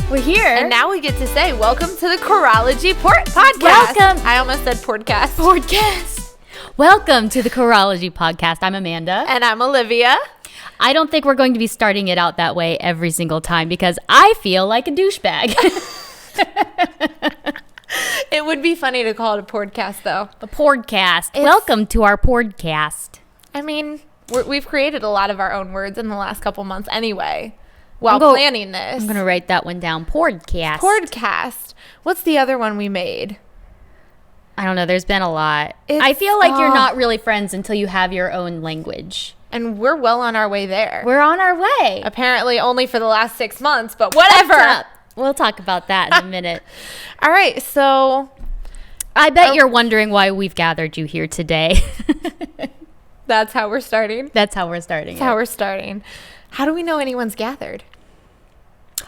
We're here. And now we get to say, welcome to the Korology podcast. Welcome. I almost said podcast. Podcast. Welcome to the Korology podcast. I'm Amanda. And I'm Olivia. I don't think we're going to be starting it out that way every single time because I feel like a douchebag. It would be funny to call it a podcast, though. A podcast. Welcome to our podcast. I mean, we've created a lot of our own words in the last couple months anyway. While planning this. I'm going to write that one down. Podcast. Podcast. What's the other one we made? I don't know. There's been a lot. I feel like you're not really friends until you have your own language. And we're well on our way there. We're on our way. Apparently only for the last 6 months, but whatever. We'll talk about that in a minute. All right. So I bet you're wondering why we've gathered you here today. That's how we're starting? That's how we're starting. That's how we're starting. How do we know anyone's gathered?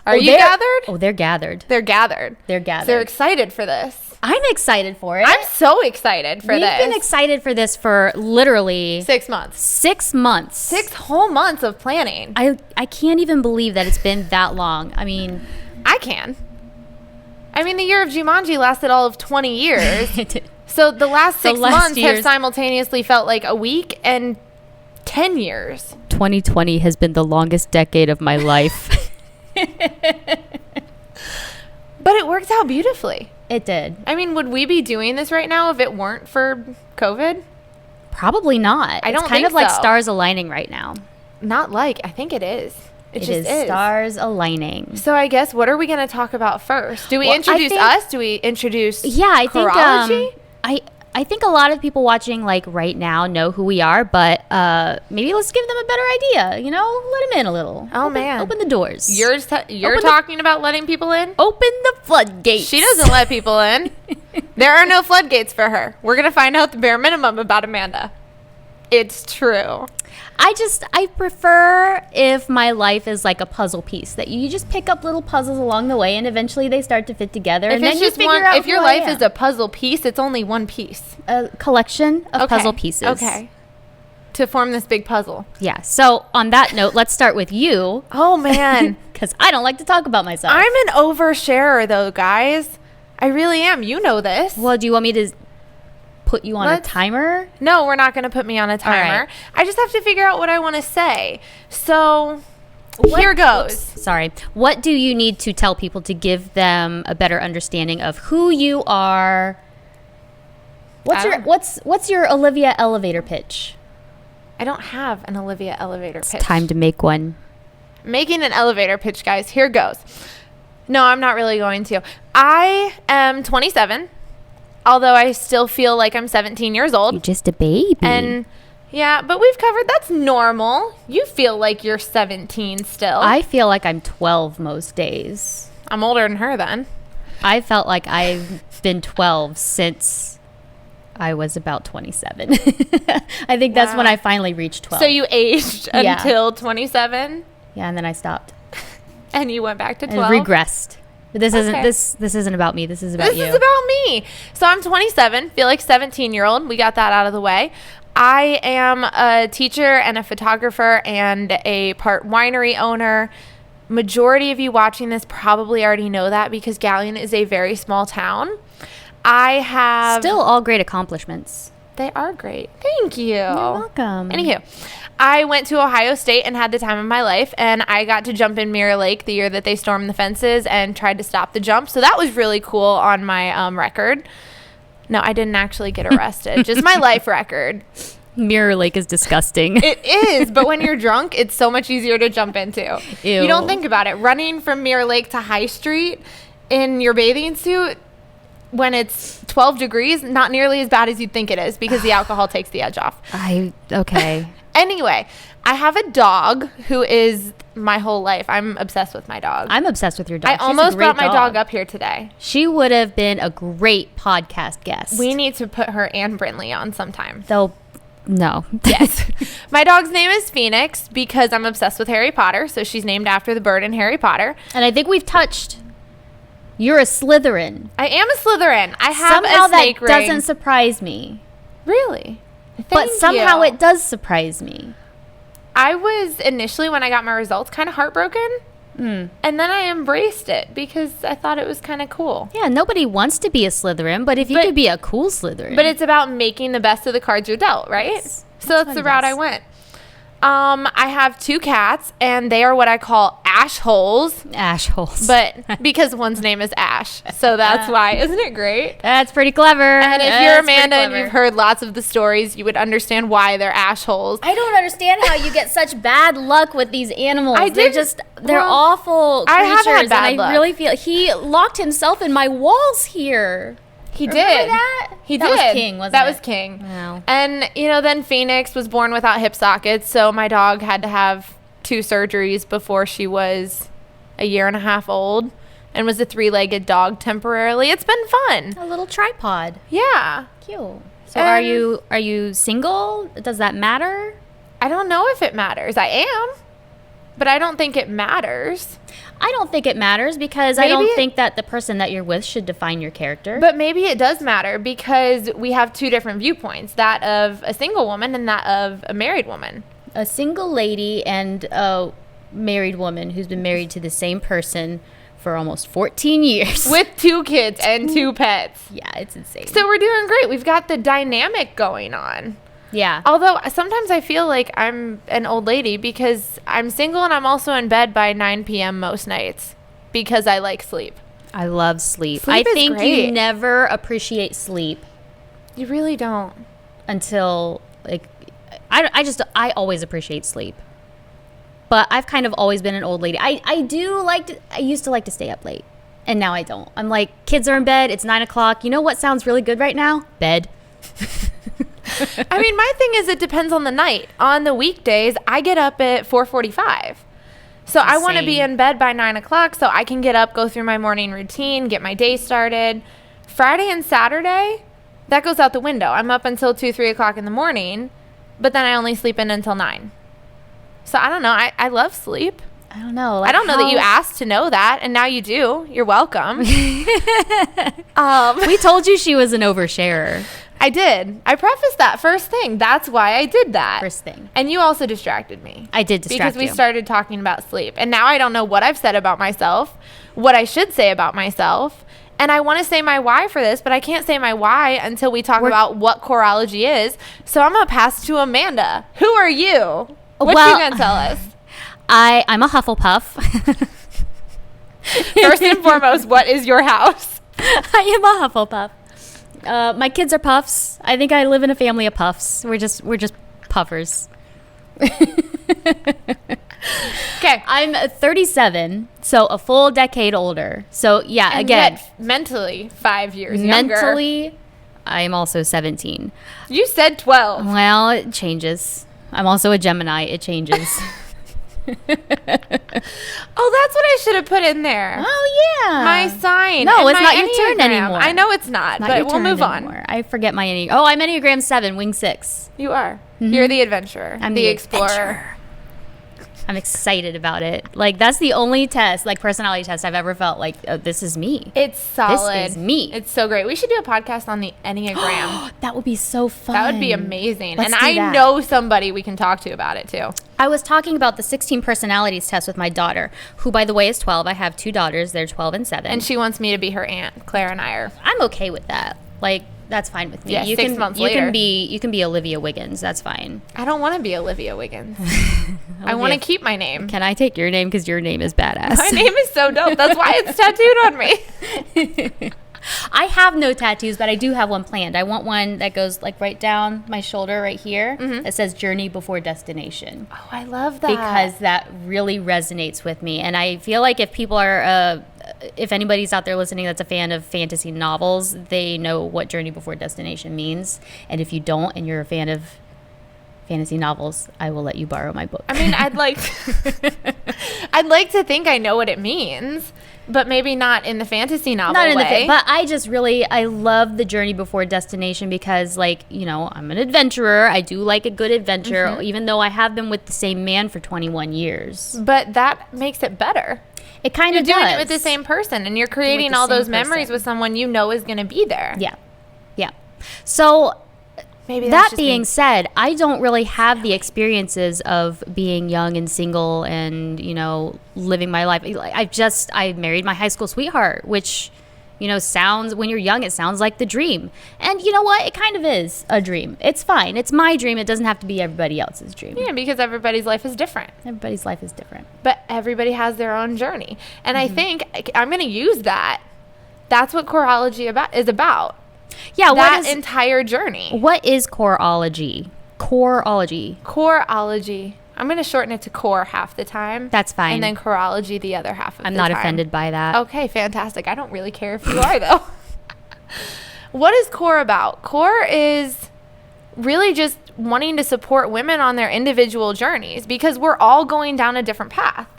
Are you gathered? Oh, they're gathered. They're gathered. They're gathered. They're excited for this. I'm excited for it. I'm so excited for this. We've been excited for this for literally 6 months. 6 months. 6 whole months of planning. I can't even believe that it's been that long. I mean, I can. I mean, the year of Jumanji lasted all of 20 years. It did. So the last 6 months have simultaneously felt like a week and 10 years. 2020 has been the longest decade of my life. But it worked out beautifully. It did. I mean, would we be doing this right now if it weren't for COVID? Probably not. I don't think so. It's kind of like stars aligning right now. Not like. I think it is. It just is. Stars aligning. So I guess, what are we going to talk about first? Do we introduce us? Do we introduce Korology? I think a lot of people watching like right now know who we are, but maybe let's give them a better idea. You know, let them in a little. Open the doors. You're talking about letting people in? Open the floodgates. She doesn't let people in. There are no floodgates for her. We're going to find out the bare minimum about Amanda. It's true. I prefer if my life is like a puzzle piece that you just pick up little puzzles along the way and eventually they start to fit together. And then you figure out if your life is a puzzle piece, it's only one piece. A collection of puzzle pieces. Okay. To form this big puzzle. Yeah. So on that note, let's start with you. Oh, man. Because I don't like to talk about myself. I'm an oversharer, though, guys. I really am. You know this. Well, do you want me to put you on a timer? No, we're not going to put me on a timer. Right. I just have to figure out what I want to say. So here goes. Sorry. What do you need to tell people to give them a better understanding of who you are? What's your Olivia elevator pitch? I don't have an Olivia elevator pitch. It's time to make one. Making an elevator pitch, guys. Here goes. No, I'm not really going to. I am 27. Although I still feel like I'm 17 years old. You're just a baby. And yeah, but we've covered that's normal. You feel like you're 17 still. I feel like I'm 12 most days. I'm older than her then. I felt like I've been 12 since I was about 27. I think that's when I finally reached 12. So you aged until 27? Yeah, and then I stopped. And you went back to 12? And regressed. But this isn't about me. This is about you. This is about me. So I'm 27, feel like 17-year-old. We got that out of the way. I am a teacher and a photographer and a part winery owner. Majority of you watching this probably already know that because Galion is a very small town. I have... Still all great accomplishments. They are great. Thank you. You're welcome. Anywho, I went to Ohio State and had the time of my life, and I got to jump in Mirror Lake the year that they stormed the fences and tried to stop the jump. So that was really cool on my record. No, I didn't actually get arrested. Just my life record. Mirror Lake is disgusting. It is, but when you're drunk, it's so much easier to jump into. Ew. You don't think about it. Running from Mirror Lake to High Street in your bathing suit when it's 12 degrees, not nearly as bad as you'd think it is because the alcohol takes the edge off. Okay. Anyway, I have a dog who is my whole life. I'm obsessed with my dog. I'm obsessed with your dog. I almost brought my dog up here today. She would have been a great podcast guest. We need to put her and Brinley on sometime. No. Yes. My dog's name is Phoenix because I'm obsessed with Harry Potter. So she's named after the bird in Harry Potter. And I think we've touched... You're a Slytherin. I am a Slytherin. I have somehow a snake ring. That doesn't surprise me. Really? But somehow it does surprise me. I was initially, when I got my results, kind of heartbroken And then I embraced it because I thought it was kind of cool. Yeah, nobody wants to be a Slytherin, but if you could be a cool Slytherin. But it's about making the best of the cards you're dealt, right? Yes. So that's the route I went. I have 2 cats, and they are what I call ash holes. Ash holes. But because one's name is Ash. So that's why. Isn't it great? That's pretty clever. And if you're Amanda and you've heard lots of the stories, you would understand why they're ash holes. I don't understand how you get such bad luck with these animals. They're awful creatures. I have had bad luck. I really feel he locked himself in my walls here. He Remember did. that? He that did. Was King, wasn't that it? was King. Wow. And, then Phoenix was born without hip sockets, so my dog had to have 2 surgeries before she was a year and a half old and was a 3-legged dog temporarily. It's been fun. A little tripod. Yeah. Cute. So are you single? Does that matter? I don't know if it matters. I am, but I don't think it matters. I don't think it matters because I don't think that the person that you're with should define your character. But maybe it does matter because we have 2 different viewpoints, that of a single woman and that of a married woman. A single lady and a married woman who's been married to the same person for almost 14 years. With 2 kids and 2 pets. Yeah, it's insane. So we're doing great. We've got the dynamic going on. Yeah. Although sometimes I feel like I'm an old lady because I'm single and I'm also in bed by 9 p.m. most nights because I like sleep. I love sleep. Sleep I is think great. you never appreciate sleep You really don't. until I always appreciate sleep. But I've kind of always been an old lady. I used to like to stay up late. And now I don't. I'm like, kids are in bed. It's 9 o'clock. You know what sounds really good right now? Bed. I mean, my thing is it depends on the night. On the weekdays, I get up at 4:45. So I want to be in bed by 9 o'clock so I can get up, go through my morning routine, get my day started. Friday and Saturday, that goes out the window. I'm up until 2, 3 o'clock in the morning, but then I only sleep in until 9. So I don't know. I love sleep. I don't know. I don't know that you asked to know that, and now you do. You're welcome. We told you she was an oversharer. I did. I prefaced that first thing. That's why I did that. First thing. And you also distracted me. I did distract you. Because we started talking about sleep. And now I don't know what I've said about myself, what I should say about myself. And I want to say my why for this, but I can't say my why until we talk about what Korology is. So I'm going to pass to Amanda. Who are you? What you going to tell us? I'm a Hufflepuff. First and foremost, what is your house? I am a Hufflepuff. My kids are puffs. I think I live in a family of puffs. We're just puffers. Okay. I'm 37, so a full decade older. So yeah, and again, yet mentally 5 years younger. Mentally, I am also 17. You said 12. Well, it changes. I'm also a Gemini. It changes. Oh, that's what I should have put in there. Oh, yeah. My sign. No, it's my not your turn Enneagram. anymore. I know it's not, but we'll move on. I forget my Enneagram. Oh, I'm Enneagram 7, wing 6. You are. Mm-hmm. You're the adventurer. I'm the explorer. I'm excited about it. Like, that's the only test, like personality test I've ever felt like, oh, this is me. It's solid. This is me. It's so great. We should do a podcast on the Enneagram. That would be so fun. That would be amazing. Let's and do I that. know somebody we can talk to about it too. I was talking about the 16 personalities test with my daughter, who, by the way, is 12. I have 2 daughters. They're 12 and 7. And she wants me to be her aunt. Claire and I are. I'm okay with that. Like, that's fine with me. Yeah, 6 months later. You can be Olivia Wiggins. That's fine. I don't want to be Olivia Wiggins. I want to keep my name. Can I take your name? Because your name is badass. My name is so dope. That's why it's tattooed on me. I have no tattoos, but I do have one planned. I want one that goes like right down my shoulder right here. Mm-hmm. That says Journey Before Destination. Oh, I love that. Because that really resonates with me. And I feel like if people are, if anybody's out there listening that's a fan of fantasy novels, they know what Journey Before Destination means. And if you don't and you're a fan of fantasy novels, I will let you borrow my book. I mean, I'd like to think I know what it means, but maybe not in the fantasy novel way. But I love the Journey Before Destination because, like, you know, I'm an adventurer. I do like a good adventure, even though I have been with the same man for 21 years. But that makes it better. It kind of does. You're doing it with the same person, and you're creating all those memories with someone you know is going to be there. Yeah. Yeah. So Maybe that's That just being me. said, I don't really have the experiences of being young and single and, living my life. I married my high school sweetheart, which, sounds, when you're young, it sounds like the dream. And you know what? It kind of is a dream. It's fine. It's my dream. It doesn't have to be everybody else's dream. Yeah, because everybody's life is different. Everybody's life is different. But everybody has their own journey. And I think I'm going to use that. That's what Korology is about. Yeah, That entire journey. What is Korology? Korology. Korology. I'm going to shorten it to core half the time. That's fine. And then Korology the other half of the time. I'm not offended by that. Okay, fantastic. I don't really care if you are, though. What is core about? Core is really just wanting to support women on their individual journeys because we're all going down a different path.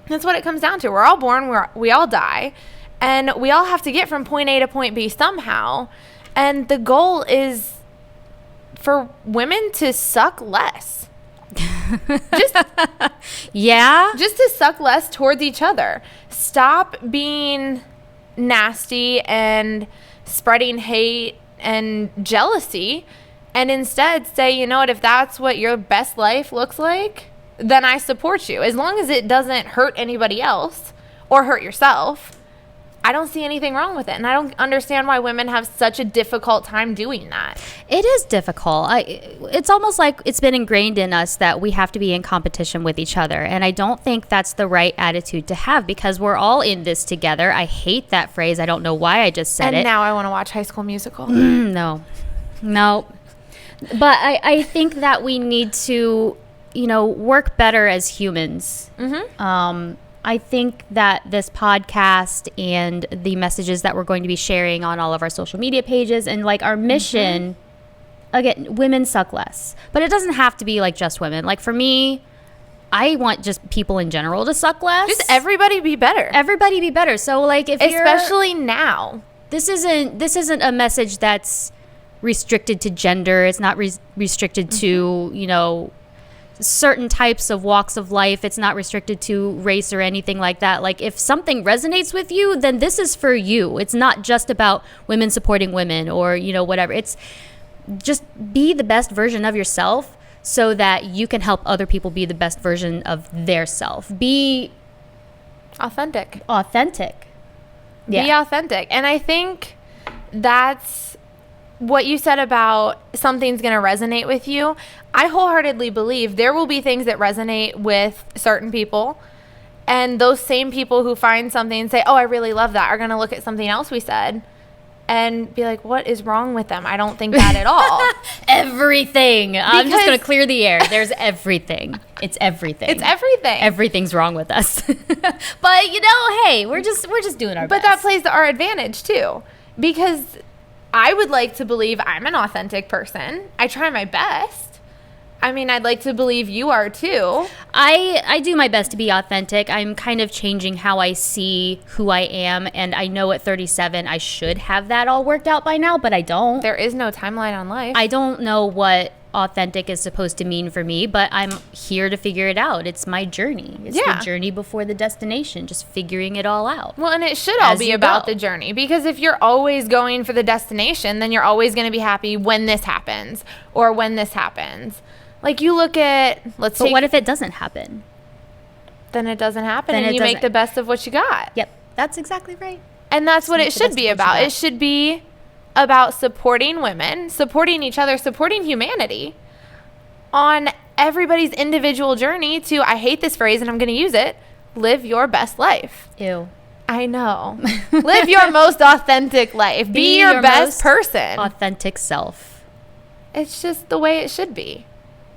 That's what it comes down to. We're all born, we all die, and we all have to get from point A to point B somehow. And the goal is for women to suck less. just to suck less towards each other. Stop being nasty and spreading hate and jealousy, and instead say, you know what, if that's what your best life looks like, then I support you. As long as it doesn't hurt anybody else or hurt yourself, I don't see anything wrong with it. And I don't understand why women have such a difficult time doing that. It is difficult. It's almost like it's been ingrained in us that we have to be in competition with each other. And I don't think that's the right attitude to have because we're all in this together. I hate that phrase. I don't know why I just said it. And now I want to watch High School Musical. No. But I think that we need to, work better as humans. Mm-hmm. I think that this podcast and the messages that we're going to be sharing on all of our social media pages and like our mission, again, women suck less. But it doesn't have to be like just women. Like for me, I want just people in general to suck less. Just everybody be better. Everybody be better. So like especially now. This isn't a message that's restricted to gender. It's not restricted to, certain types of walks of life. It's not restricted to race or anything like that. Like if something resonates with you, then this is for you. It's not just about women supporting women or, whatever. It's just be the best version of yourself so that you can help other people be the best version of their self. Be authentic. Yeah. Be authentic. And I think that's what you said about something's going to resonate with you. I wholeheartedly believe there will be things that resonate with certain people. And those same people who find something and say, oh, I really love that, are going to look at something else we said and be like, what is wrong with them? I don't think that at all. Everything. I'm just going to clear the air. There's everything. It's everything. It's everything. Everything's wrong with us. But, hey, we're just doing our best. But that plays to our advantage, too. Because I would like to believe I'm an authentic person. I try my best. I mean, I'd like to believe you are too. I do my best to be authentic. I'm kind of changing how I see who I am. And I know at 37, I should have that all worked out by now, but I don't. There is no timeline on life. I don't know what authentic is supposed to mean for me, but I'm here to figure it out. It's my journey. It's the journey before the destination, just figuring it all out. Well, and it should all be about the journey, because if you're always going for the destination, then you're always going to be happy when this happens or when this happens. Like you look at, But what if it doesn't happen? Then it doesn't happen and you make the best of what you got. Yep, that's exactly right. And that's what it should be about. It should be about supporting women, supporting each other, supporting humanity on everybody's individual journey to, I hate this phrase and I'm going to use it, live your best life. Ew. I know. Live your most authentic life. Be your best person. Authentic self. It's just the way it should be.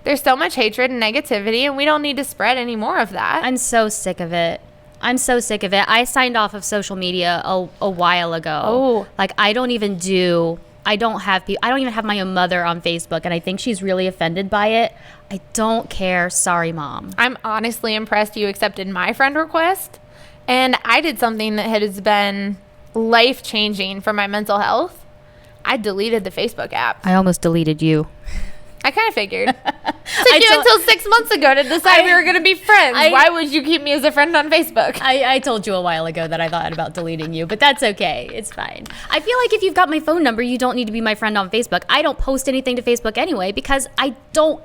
There's so much hatred and negativity, and we don't need to spread any more of that. I'm so sick of it. I signed off of social media a while ago. Oh. Like I don't even have my own mother on Facebook, and I think she's really offended by it. I don't care. Sorry, Mom. I'm honestly impressed you accepted my friend request, and I did something that has been life-changing for my mental health. I deleted the Facebook app. I almost deleted you. I kind of figured. Took you until 6 months ago to decide we were going to be friends. Why would you keep me as a friend on Facebook? I told you a while ago that I thought about deleting you, but that's okay. It's fine. I feel like if you've got my phone number, you don't need to be my friend on Facebook. I don't post anything to Facebook anyway because I don't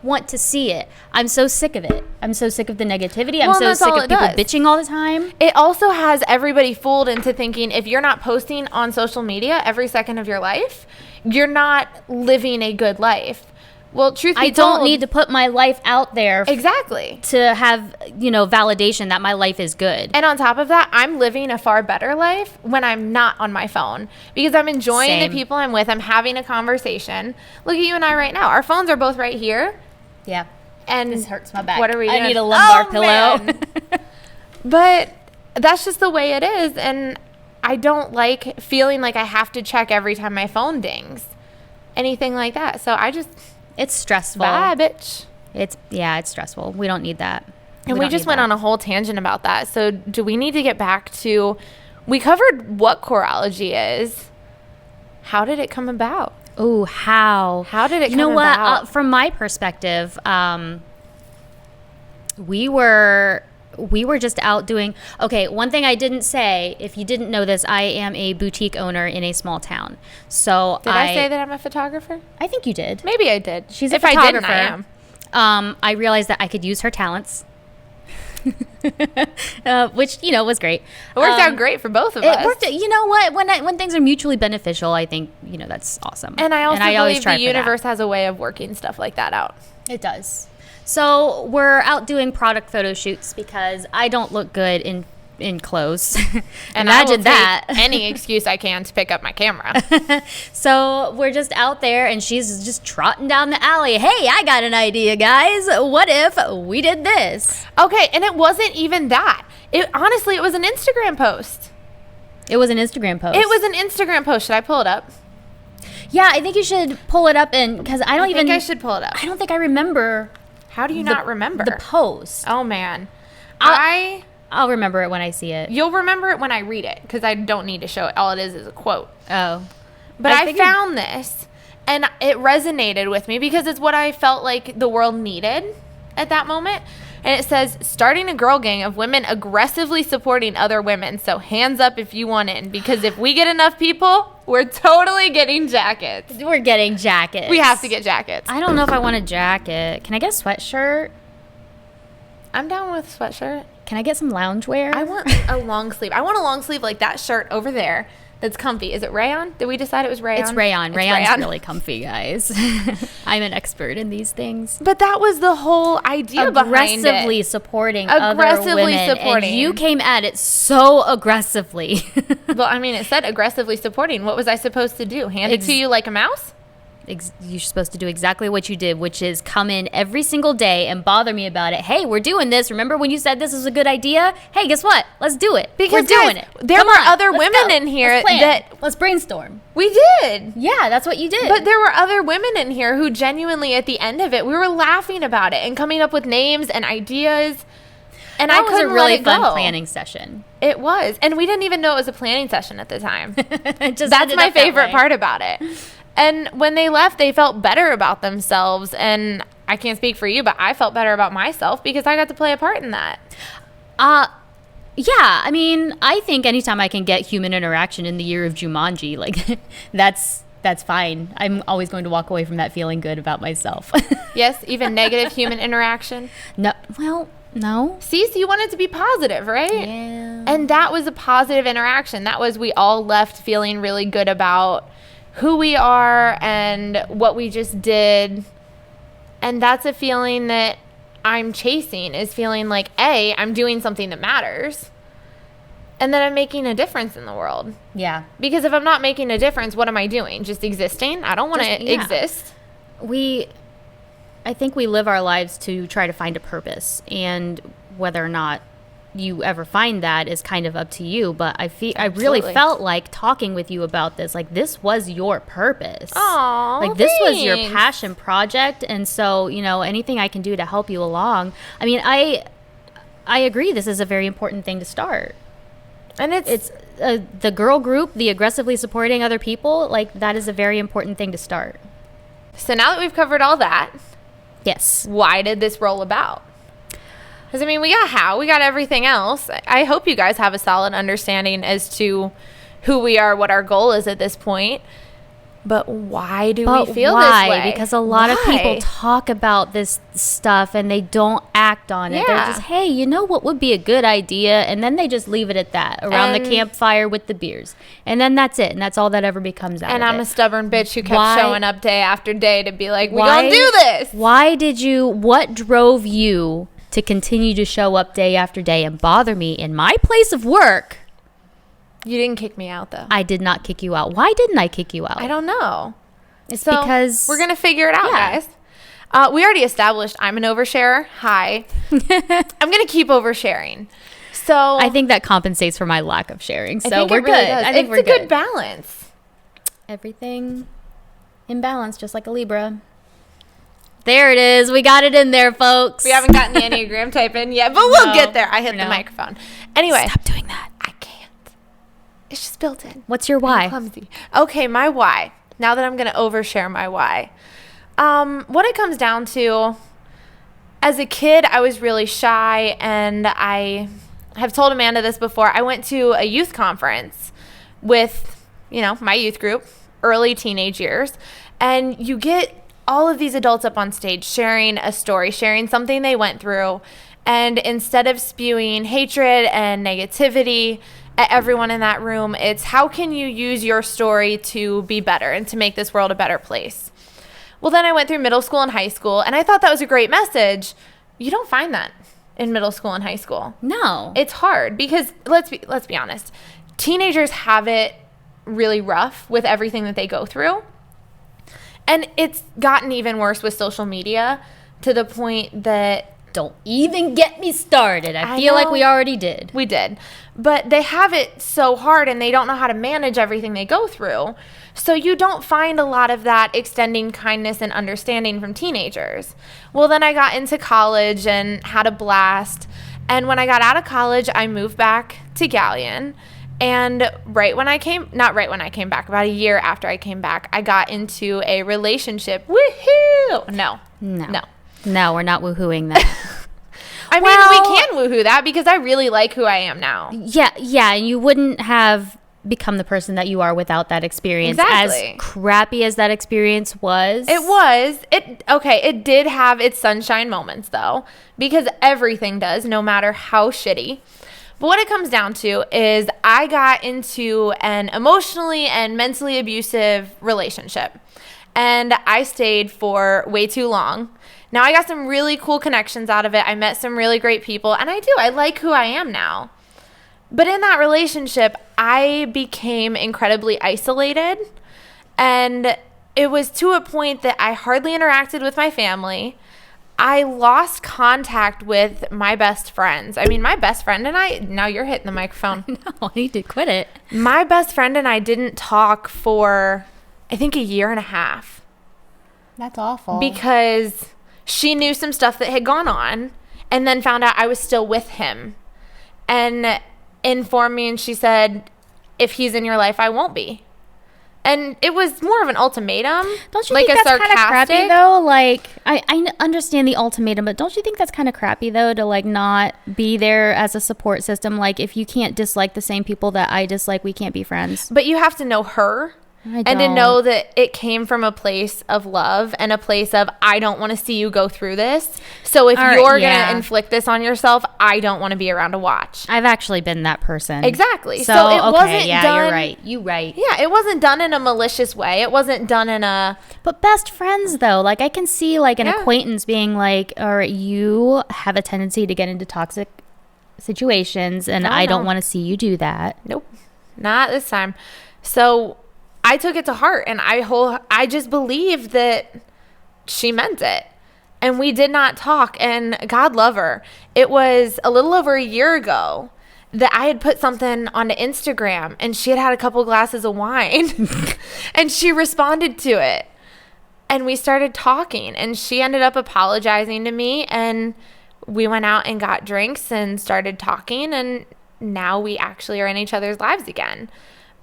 want to see it. I'm so sick of it. I'm so sick of the negativity. I'm so sick of people bitching all the time. It also has everybody fooled into thinking if you're not posting on social media every second of your life, you're not living a good life. Well, truth be told, I don't need to put my life out there exactly to have, validation that my life is good. And on top of that, I'm living a far better life when I'm not on my phone because I'm enjoying the people I'm with. I'm having a conversation. Look at you and I right now. Our phones are both right here. Yeah. And this hurts my back. What are we doing? I need a lumbar pillow. But that's just the way it is. And I don't like feeling like I have to check every time my phone dings. Anything like that. So it's stressful. Bye, bitch. It's stressful. We don't need that. And we just went on a whole tangent about that. So do we need to get back to, we covered what Korology is. How did it come about? Oh, how? How did it come about? You know what? From my perspective, we were just out doing, okay, one thing I didn't say, if you didn't know this, I am a boutique owner in a small town. So Did I say that I'm a photographer? I think you did. Maybe I did. She's a if photographer. I didn't, I am. I realized that I could use her talents. Which was great. It worked out great for both of us. It worked. You know what? When things are mutually beneficial, I think that's awesome. And I also believe the universe has a way of working stuff like that out. It does. So we're out doing product photo shoots because I don't look good in clothes. And imagine that. Any excuse I can to pick up my camera. So we're just out there and she's just trotting down the alley. Hey, I got an idea, guys. What if we did this? Okay, and it wasn't even that. Honestly, it was an Instagram post. It was an Instagram post. It was an Instagram post. Should I pull it up? Yeah, I think you should pull it up because I think I should pull it up. I don't think I remember. How do you not remember? The post. Oh, man. I'll remember it when I see it. You'll remember it when I read it because I don't need to show it. All it is a quote. Oh. But I found this and it resonated with me because it's what I felt like the world needed at that moment. And it says, starting a girl gang of women aggressively supporting other women. So hands up if you want in. Because if we get enough people, we're totally getting jackets. We're getting jackets. We have to get jackets. I don't know if I want a jacket. Can I get a sweatshirt? I'm down with a sweatshirt. Can I get some loungewear? I want a long sleeve. I want a long sleeve like that shirt over there. That's comfy. Is it rayon? Did we decide it was rayon? It's rayon. Rayon's really comfy, guys. I'm an expert in these things. But that was the whole idea behind it. Aggressively supporting other women. And you came at it so aggressively. Well, I mean, it said aggressively supporting. What was I supposed to do? Hand it to you like a mouse? You're supposed to do exactly what you did, which is come in every single day and bother me about it. Hey, we're doing this. Remember when you said this was a good idea? Hey, guess what? Let's do it. Because we're doing it. There were other women in here let's brainstorm. We did. Yeah, that's what you did. But there were other women in here who genuinely, at the end of it, we were laughing about it and coming up with names and ideas. And that was a really fun go. Planning session. It was. And we didn't even know it was a planning session at the time. That's my favorite part about it. And when they left, they felt better about themselves. And I can't speak for you, but I felt better about myself because I got to play a part in that. Yeah, I mean, I think anytime I can get human interaction in the year of Jumanji, like, that's fine. I'm always going to walk away from that feeling good about myself. Yes, even negative human interaction? No, well, no. See, so you want it to be positive, right? Yeah. And that was a positive interaction. That was, we all left feeling really good about who we are and what we just did. And that's a feeling that I'm chasing, is feeling like, A, I'm doing something that matters, and that I'm making a difference in the world. Yeah. Because if I'm not making a difference, what am I doing? Just existing? I don't want to exist. I think we live our lives to try to find a purpose, and whether or not you ever find that is kind of up to you. But I really felt like talking with you about this, like, this was your purpose. Oh, like, this was your passion project. And so, anything I can do to help you along. I mean, I agree. This is a very important thing to start. And it's the girl group, the aggressively supporting other people. Like, that is a very important thing to start. So now that we've covered all that, Yes. why did this roll about? Because, I mean, we got how, we got everything else. I hope you guys have a solid understanding as to who we are, what our goal is at this point. But why do we feel this way? Because a lot of people talk about this stuff and they don't act on it. They're just, hey, you know what would be a good idea? And then they just leave it at that, around the campfire with the beers. And then that's it. And that's all that ever becomes out of it. And I'm a stubborn bitch who kept showing up day after day to be like, we gonna do this. What drove you to continue to show up day after day and bother me in my place of work? You didn't kick me out, though. I did not kick you out. Why didn't I kick you out? I don't know. It's because... We're going to figure it out, guys. We already established I'm an oversharer. Hi. I'm going to keep oversharing. So I think that compensates for my lack of sharing. So we're it really good. does. I think it's a good balance. Everything in balance, just like a Libra. There it is. We got it in there, folks. We haven't gotten the Enneagram type in yet, but we'll get there. I hit the microphone. Anyway. Stop doing that. I can't. It's just built in. What's your why? I'm clumsy. Okay, my why. Now that I'm going to overshare my why. What it comes down to, as a kid, I was really shy, and I have told Amanda this before. I went to a youth conference with, my youth group, early teenage years, and you get all of these adults up on stage sharing a story, sharing something they went through, and instead of spewing hatred and negativity at everyone in that room, it's how can you use your story to be better and to make this world a better place. Well, then I went through middle school and high school, and I thought that was a great message. You don't find that in middle school and high school. No. It's hard because let's be honest. Teenagers have it really rough with everything that they go through. And it's gotten even worse with social media to the point that... Don't even get me started. I feel like we already did. We did. But they have it so hard and they don't know how to manage everything they go through. So you don't find a lot of that extending kindness and understanding from teenagers. Well, then I got into college and had a blast. And when I got out of college, I moved back to Galleon. And about a year after I came back, I got into a relationship. Woohoo! No, we're not woohooing that. I mean, we can woohoo that because I really like who I am now. Yeah, and you wouldn't have become the person that you are without that experience. Exactly. As crappy as that experience was. It was. It did have its sunshine moments, though, because everything does, no matter how shitty. But what it comes down to is I got into an emotionally and mentally abusive relationship, and I stayed for way too long. Now, I got some really cool connections out of it. I met some really great people, and I like who I am now. But in that relationship, I became incredibly isolated, and it was to a point that I hardly interacted with my family. I lost contact with my best friends. I mean, my best friend and I, now you're hitting the microphone. No, I need to quit it. My best friend and I didn't talk for, I think, a year and a half. That's awful. Because she knew some stuff that had gone on and then found out I was still with him and informed me, and she said, if he's in your life, I won't be. And it was more of an ultimatum. Don't you think that's kind of crappy, though? Like, I understand the ultimatum, but don't you think that's kind of crappy, though, to, like, not be there as a support system? Like, if you can't dislike the same people that I dislike, we can't be friends. But you have to know her. And to know that it came from a place of love and a place of, I don't want to see you go through this. So if you're going to inflict this on yourself, I don't want to be around to watch. I've actually been that person. Exactly. So it wasn't done. You're right. You're right. Yeah, it wasn't done in a malicious way. It wasn't done in a... But best friends, though. Like, I can see, like, an acquaintance being like, all right, you have a tendency to get into toxic situations, and I don't want to see you do that. Nope. Not this time. So... I took it to heart, and I just believed that she meant it. And we did not talk, and God love her. It was a little over a year ago that I had put something onto Instagram, and she had a couple glasses of wine, and she responded to it. And we started talking, and she ended up apologizing to me, and we went out and got drinks and started talking, and now we actually are in each other's lives again.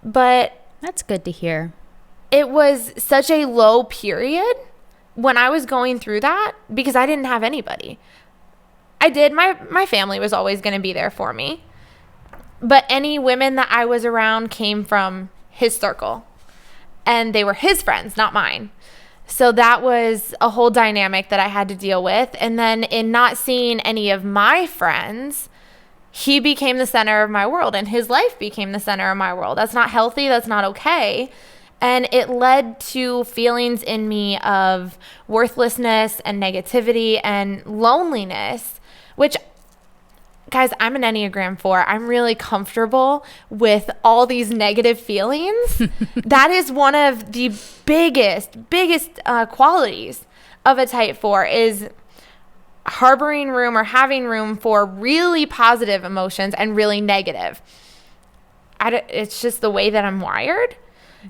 But... That's good to hear. It was such a low period when I was going through that, because I didn't have anybody, my family was always going to be there for me. But any women that I was around came from his circle. And they were his friends, not mine. So that was a whole dynamic that I had to deal with. And then in not seeing any of my friends, he became the center of my world, and his life became the center of my world. That's not healthy. That's not okay. And it led to feelings in me of worthlessness and negativity and loneliness, which, guys, I'm an Enneagram 4. I'm really comfortable with all these negative feelings. That is one of the biggest qualities of a type 4 is harboring room or having room for really positive emotions and really negative. It's just the way that I'm wired.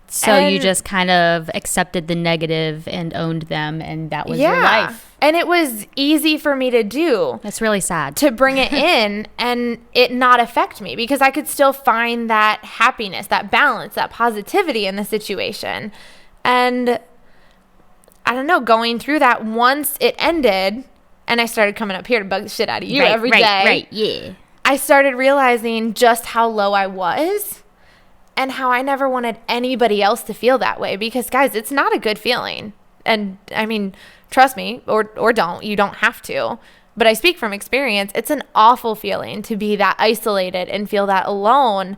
So you just kind of accepted the negative and owned them, and that was your life. And it was easy for me to do. That's really sad. To bring it in and it not affect me, because I could still find that happiness, that balance, that positivity in the situation. And I don't know, going through that, once it ended and I started coming up here to bug the shit out of you every day. Right, yeah. I started realizing just how low I was. And how I never wanted anybody else to feel that way, because, guys, it's not a good feeling. And I mean, trust me, or don't. You don't have to. But I speak from experience. It's an awful feeling to be that isolated and feel that alone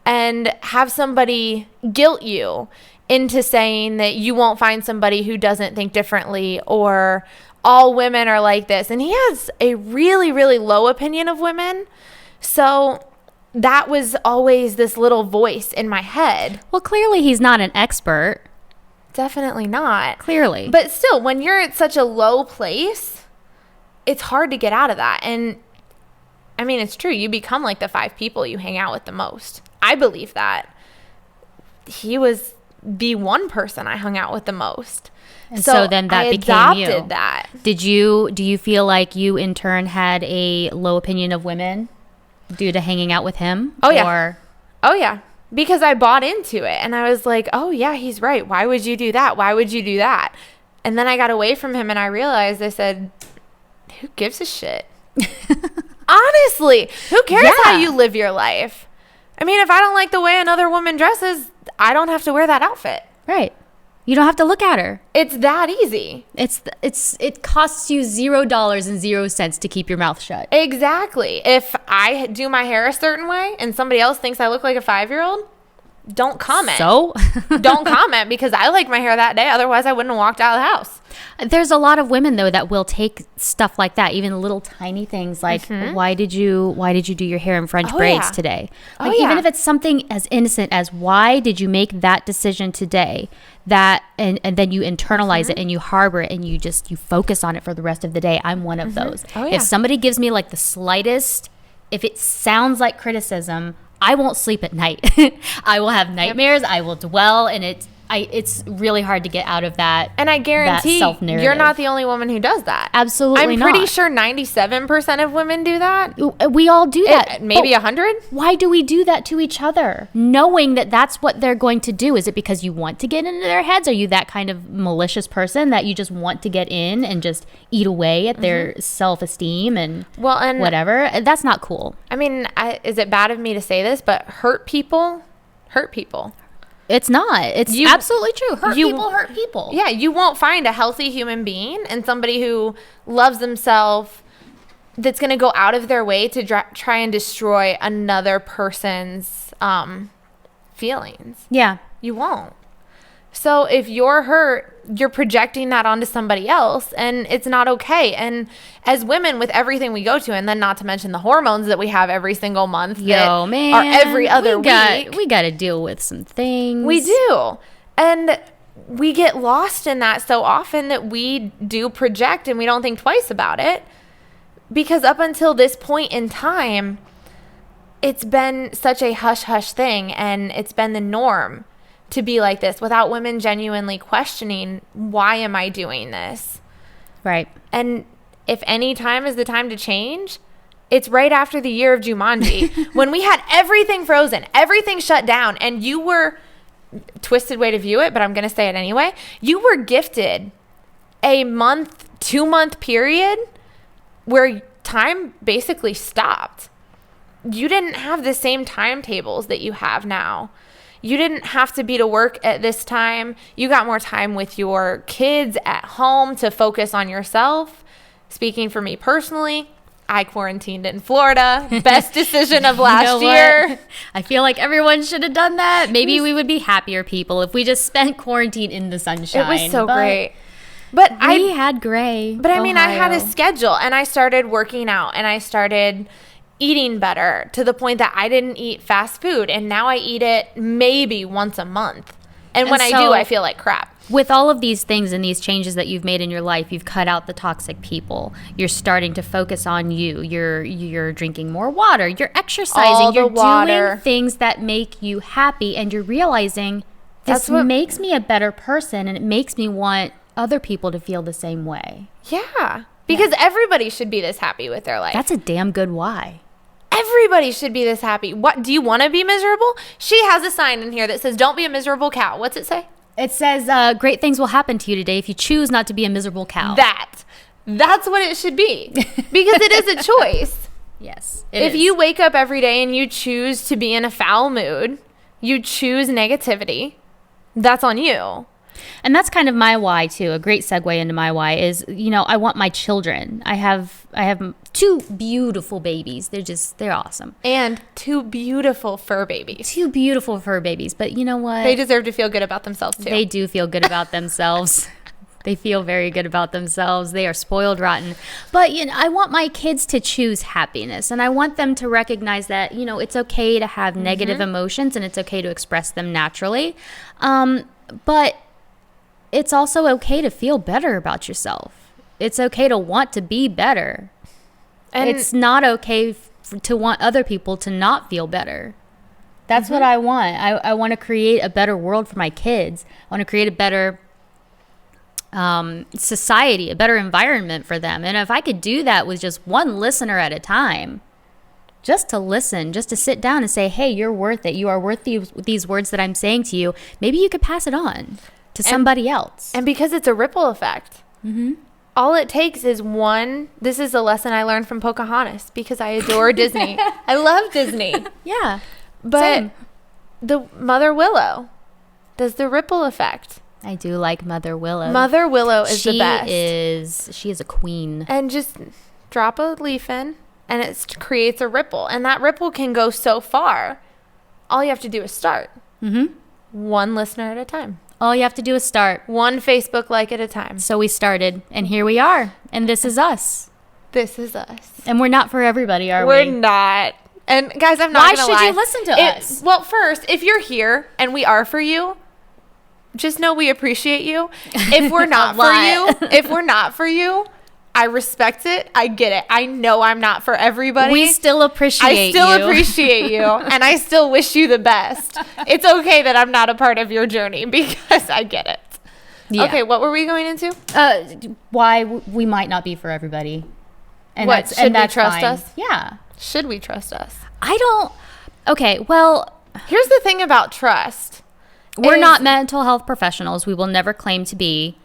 and have somebody guilt you into saying that you won't find somebody who doesn't think differently, or all women are like this. And he has a really, really low opinion of women. So that was always this little voice in my head. Well, clearly he's not an expert. Definitely not. Clearly. But still, when you're at such a low place, it's hard to get out of that. And I mean, it's true. You become like the 5 people you hang out with the most. I believe that. He was the one person I hung out with the most. And so then that became you. I adopted that. Do you feel like you in turn had a low opinion of women due to hanging out with him? Oh, yeah. Oh, yeah. Because I bought into it and I was like, oh, yeah, he's right. Why would you do that? Why would you do that? And then I got away from him and I realized, I said, who gives a shit? Honestly, who cares how you live your life? I mean, if I don't like the way another woman dresses, I don't have to wear that outfit. Right. You don't have to look at her. It's that easy. It costs you $0.00 to keep your mouth shut. Exactly. If I do my hair a certain way and somebody else thinks I look like a 5-year-old, don't comment. So? Don't comment, because I like my hair that day. Otherwise, I wouldn't have walked out of the house. There's a lot of women, though, that will take stuff like that, even little tiny things like, why did you do your hair in French braids today? Like, even if it's something as innocent as, why did you make that decision today? That and then you internalize it and you harbor it and you focus on it for the rest of the day. I'm one of those. If somebody gives me like the slightest, if it sounds like criticism, I won't sleep at night. I will have nightmares. I will dwell, and it's really hard to get out of that. And I guarantee you're not the only woman who does that. Absolutely not. I'm pretty sure 97% of women do that. We all do that. Maybe 100. Why do we do that to each other? Knowing that that's what they're going to do. Is it because you want to get into their heads? Are you that kind of malicious person that you just want to get in and just eat away at their self-esteem and whatever? That's not cool. I mean, is it bad of me to say this, but hurt people hurt people. It's not. It's absolutely true. People hurt people. Yeah, you won't find a healthy human being and somebody who loves themselves that's going to go out of their way to try and destroy another person's feelings. Yeah. You won't. So if you're hurt, you're projecting that onto somebody else, and it's not okay. And as women, with everything we go to, and then not to mention the hormones that we have every single month, or every other week, we got to deal with some things. We do. And we get lost in that so often that we do project and we don't think twice about it. Because up until this point in time, it's been such a hush-hush thing, and it's been the norm to be like this without women genuinely questioning, why am I doing this? Right. And if any time is the time to change, it's right after the year of Jumanji when we had everything frozen, everything shut down, and you were, twisted way to view it, but I'm going to say it anyway, you were gifted a 2-month period where time basically stopped. You didn't have the same timetables that you have now. You didn't have to be to work at this time. You got more time with your kids at home to focus on yourself. Speaking for me personally, I quarantined in Florida. Best decision of last year. I feel like everyone should have done that. Maybe we would be happier people if we just spent quarantine in the sunshine. It was so great. But we had gray. But I mean, I had a schedule, and I started working out, and I started eating better to the point that I didn't eat fast food, and now I eat it maybe once a month. And when I do, I feel like crap. With all of these things and these changes that you've made in your life, you've cut out the toxic people. You're starting to focus on you. You're drinking more water. You're exercising. You're doing things that make you happy, and you're realizing this makes me a better person, and it makes me want other people to feel the same way. Yeah. Because everybody should be this happy with their life. That's a damn good why. Everybody should be this happy. What, do you want to be miserable? She has a sign in here that says, don't be a miserable cow. What's it say? It says, great things will happen to you today if you choose not to be a miserable cow. That's what it should be. Because it is a choice. Yes. If you wake up every day and you choose to be in a foul mood, you choose negativity, that's on you. And that's kind of my why too. A great segue into my why is, I want my children. I have 2 beautiful babies. They're awesome. And 2 beautiful fur babies. 2 beautiful fur babies. But you know what? They deserve to feel good about themselves too. They do feel good about themselves. They feel very good about themselves. They are spoiled rotten. But I want my kids to choose happiness, and I want them to recognize that, it's okay to have negative emotions, and it's okay to express them naturally. But it's also okay to feel better about yourself. It's okay to want to be better. And it's not okay to want other people to not feel better. That's what I want. I want to create a better world for my kids. I want to create a better society, a better environment for them. And if I could do that with just one listener at a time, just to listen, just to sit down and say, hey, you're worth it. You are worth these words that I'm saying to you. Maybe you could pass it on to somebody else. And because it's a ripple effect. All it takes is one. This is a lesson I learned from Pocahontas because I adore Disney. I love Disney. Yeah. But same. The Mother Willow does the ripple effect. I do like Mother Willow. Mother Willow is the best. She is a queen. And just drop a leaf in and it creates a ripple. And that ripple can go so far. All you have to do is start. One listener at a time. All you have to do is start. One Facebook like at a time. So we started, and here we are. And this is us. This is us. And we're not for everybody, are we? We're not. And guys, I'm not going to lie. Why should you listen to us? Well, first, if you're here and we are for you, just know we appreciate you. If we're not for you, I respect it. I get it. I know I'm not for everybody. We still appreciate you. And I still wish you the best. It's okay that I'm not a part of your journey because I get it. Yeah. Okay, what were we going into? Why we might not be for everybody. And should we trust us? Yeah. Should we trust us? Okay, well. Here's the thing about trust. We're not mental health professionals. We will never claim to be.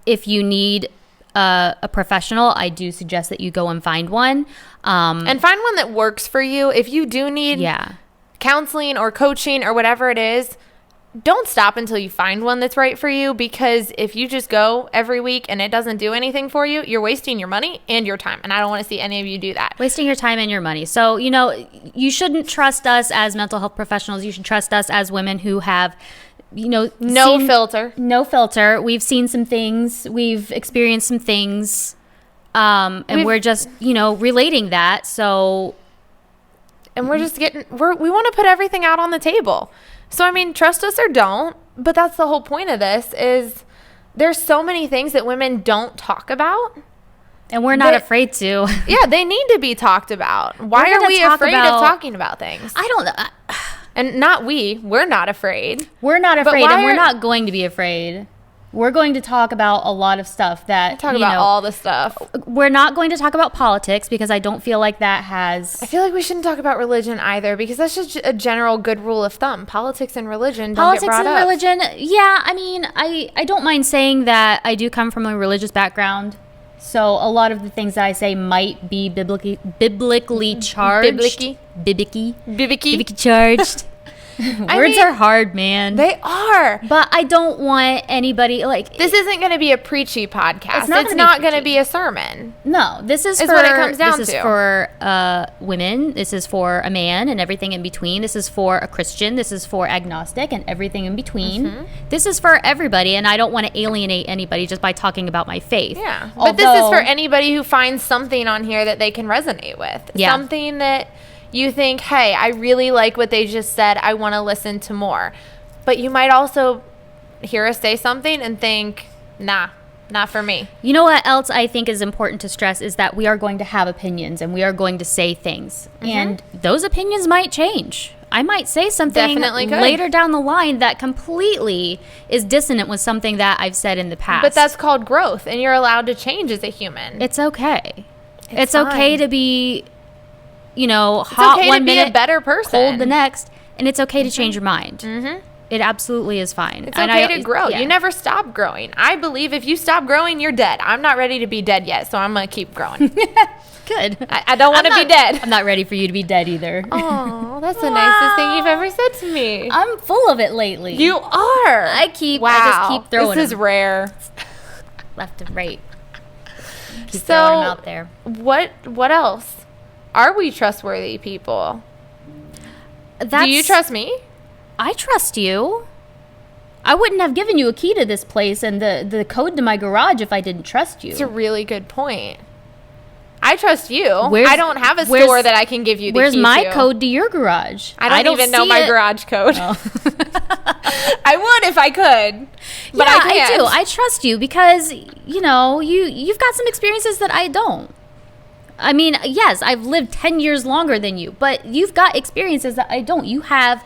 If you need a professional, I do suggest that you go and find one. And find one that works for you. If you do need counseling or coaching or whatever it is, don't stop until you find one that's right for you, because if you just go every week and it doesn't do anything for you, you're wasting your money and your time. And I don't want to see any of you do that. Wasting your time and your money. So, you shouldn't trust us as mental health professionals. You should trust us as women who have no filter. We've seen some things. We've experienced some things. And we're just, relating that. So. And we're just we want to put everything out on the table. So, I mean, trust us or don't. But that's the whole point of this is there's so many things that women don't talk about. And we're not afraid to. Yeah, they need to be talked about. Why are we afraid of talking about things? I don't know. And we're not afraid. We're not afraid, and we're not going to be afraid. We're going to talk about a lot of stuff that, Talk about all the stuff. We're not going to talk about politics because I don't feel like that has... I feel like we shouldn't talk about religion either because that's just a general good rule of thumb. Politics and religion don't get brought up. Politics and religion, yeah. I mean, I don't mind saying that I do come from a religious background. So a lot of the things that I say might be biblically charged. Biblically charged. Words are hard, man. They are. But I don't want anybody this isn't going to be a preachy podcast. It's not going to be a sermon. No, this is for what it comes down this to. Is for women. This is for a man and everything in between. This is for a Christian. This is for agnostic and everything in between. Mm-hmm. This is for everybody, and I don't want to alienate anybody just by talking about my faith. Yeah. But this is for anybody who finds something on here that they can resonate with. Yeah. Something that you think, hey, I really like what they just said. I want to listen to more. But you might also hear us say something and think, nah, not for me. You know what else I think is important to stress is that we are going to have opinions and we are going to say things. Mm-hmm. And those opinions might change. I might say something later down the line that completely is dissonant with something that I've said in the past. But that's called growth, and you're allowed to change as a human. It's okay. It's okay to be... hot okay one to minute, be a better person, cold the next, and it's okay to change your mind. Mm-hmm. It absolutely is fine. It's okay to grow. Yeah. You never stop growing. I believe if you stop growing, you're dead. I'm not ready to be dead yet, so I'm going to keep growing. Good. I don't want to be dead. I'm not ready for you to be dead either. Oh, that's the nicest thing you've ever said to me. I'm full of it lately. You are. I just keep throwing This is rare. Left and right. Keep throwing them out there. What else? Are we trustworthy people? Do you trust me? I trust you. I wouldn't have given you a key to this place and the code to my garage if I didn't trust you. It's a really good point. I trust you. I don't have a store that I can give you the key to. Where's my code to your garage? I don't even know my garage code. Oh. I would if I could, but I can't. I do. I trust you because, you've got some experiences that I don't. I mean, yes, I've lived 10 years longer than you, but you've got experiences that I don't. You have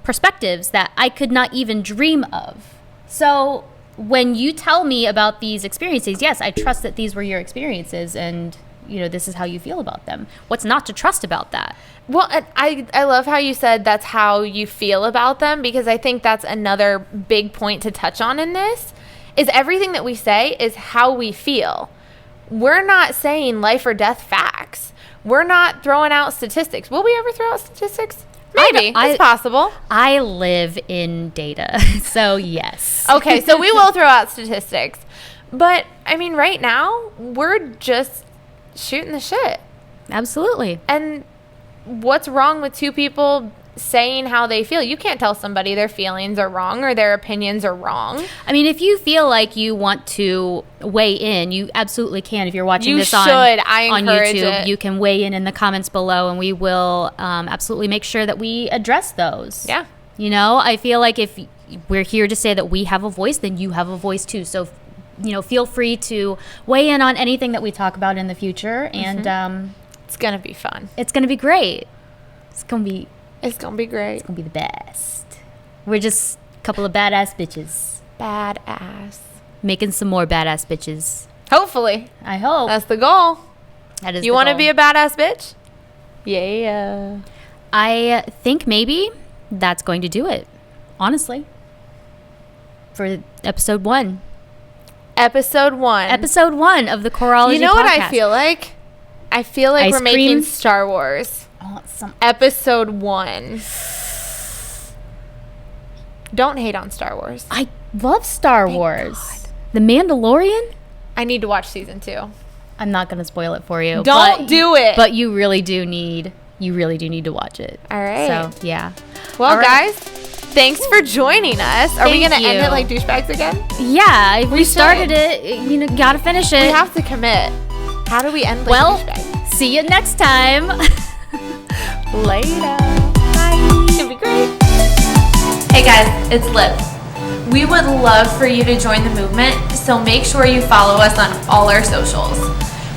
perspectives that I could not even dream of. So when you tell me about these experiences, yes, I trust that these were your experiences and, this is how you feel about them. What's not to trust about that? Well, I love how you said that's how you feel about them, because I think that's another big point to touch on in this, is everything that we say is how we feel. We're not saying life or death facts. We're not throwing out statistics. Will we ever throw out statistics? Maybe. It's possible. I live in data, so yes. Okay, so we will throw out statistics. But, I mean, right now, we're just shooting the shit. Absolutely. And what's wrong with two people saying how they feel? You can't tell somebody their feelings are wrong or their opinions are wrong. I mean, if you feel like you want to weigh in, you absolutely can. If you're watching this on YouTube, you can weigh in the comments below, and we will absolutely make sure that we address those. Yeah. I feel like if we're here to say that we have a voice, then you have a voice too. So, feel free to weigh in on anything that we talk about in the future, and it's going to be fun. It's going to be great. It's going to be great. It's going to be the best. We're just a couple of badass bitches. Badass. Making some more badass bitches. Hopefully. I hope. That's the goal. That is You want to be a badass bitch? Yeah. I think maybe that's going to do it. Honestly. For episode 1. Episode 1. Episode 1 of the Korology podcast. You know what I feel like? I feel like we're making Star Wars. Episode 1. Don't hate on Star Wars. I love Star Wars. God. The Mandalorian? I need to watch season 2. I'm not going to spoil it for you. Don't do it. But you really do need to watch it. All right. So, yeah. Well, guys, thanks for joining us. Are we going to end it like douchebags again? Yeah. If we started it, got to finish it. We have to commit. How do we end like douchebags? See you next time. Later. Bye. It'll be great. Hey guys, it's Liv. We would love for you to join the movement, so make sure you follow us on all our socials.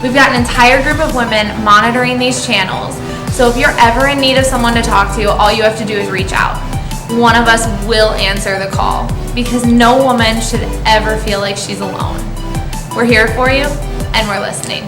We've got an entire group of women monitoring these channels, so if you're ever in need of someone to talk to, all you have to do is reach out. One of us will answer the call, because no woman should ever feel like she's alone. We're here for you, and we're listening.